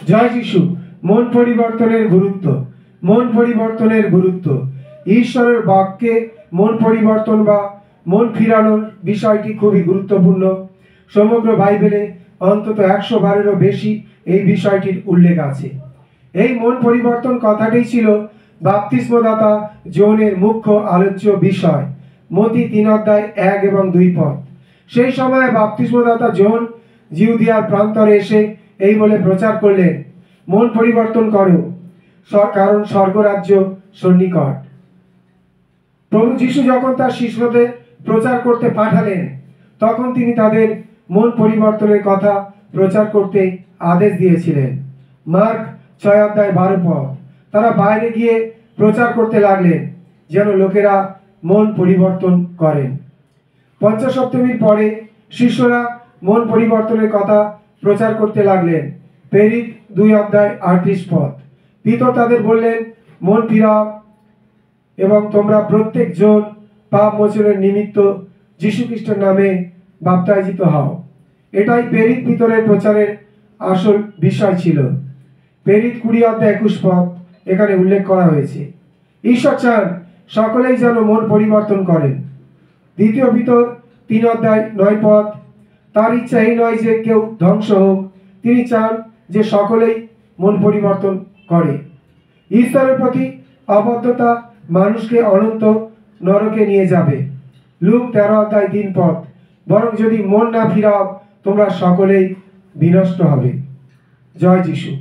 জয় যিশু। মন পরিবর্তনের গুরুত্ব। মন পরিবর্তনের গুরুত্ব। ঈশ্বরের বাক্যে মন পরিবর্তন বা মন ফিরানোর বিষয়টি খুবই গুরুত্বপূর্ণ। সমগ্র বাইবেলে অন্তত 100বারেরও বেশি এই বিষয়টির উল্লেখ আছে। এই মন পরিবর্তন কথাটি ছিল বাপ্তিস্মদাতা জোহনের মুখ্য আলোচ্য বিষয়। মতি 3 অধ্যায় 1 এবং 2 পদ। সেই সময়ে বাপ্তিস্মদাতা জোহন জিউদিয়ার প্রান্তরে এসে এই বলে প্রচার করলেন, মন পরিবর্তন করো, কারণ স্বর্গরাজ্য সন্নিকট। প্রভু যিশু যখন তার শিষ্যদের প্রচার করতে পাঠালেন, তখন তিনি তাদের মন পরিবর্তনের কথা প্রচার করতে আদেশ দিয়েছিলেন। মার্ক 6 অধ্যায় 12 পদ। তারা বাইরে গিয়ে প্রচার করতে লাগলেন যেন লোকেরা মন পরিবর্তন করেন। পঞ্চসপ্তমীর পরে শিষ্যরা মন পরিবর্তনের কথা প্রচার করতে লাগলেন। প্রেরিত 2 অধ্যায় 38 পদ। পিতর তাদের বললেন, মন ফিরাও এবং তোমরা প্রত্যেকজন পাপ মোচনের নিমিত্ত যীশু খ্রিস্টের নামে বাপ্তাইজিত হও। এটাই প্রেরিত পিতরের প্রচারের আসল বিষয় ছিল। প্রেরিত 20 অধ্যায় 21 পদ এখানে উল্লেখ করা হয়েছে। ঈশ্বর চান সকলেই যেন মন পরিবর্তন করেন। দ্বিতীয় পিতর 3 অধ্যায় 9 পদ। তার ইচ্ছা এই নয় যে কেউ ধ্বংস হোক, তিনি চান যে সকলেই মন পরিবর্তন করে। ঈশ্বরের প্রতি অবদ্ধতা মানুষকে অনন্ত নরকে নিয়ে যাবে। লুক 13 অধ্যায় 3 পদ। বরং যদি মন না ফিরাও, তোমরা সকলেই বিনষ্ট হবে। জয় যিশু।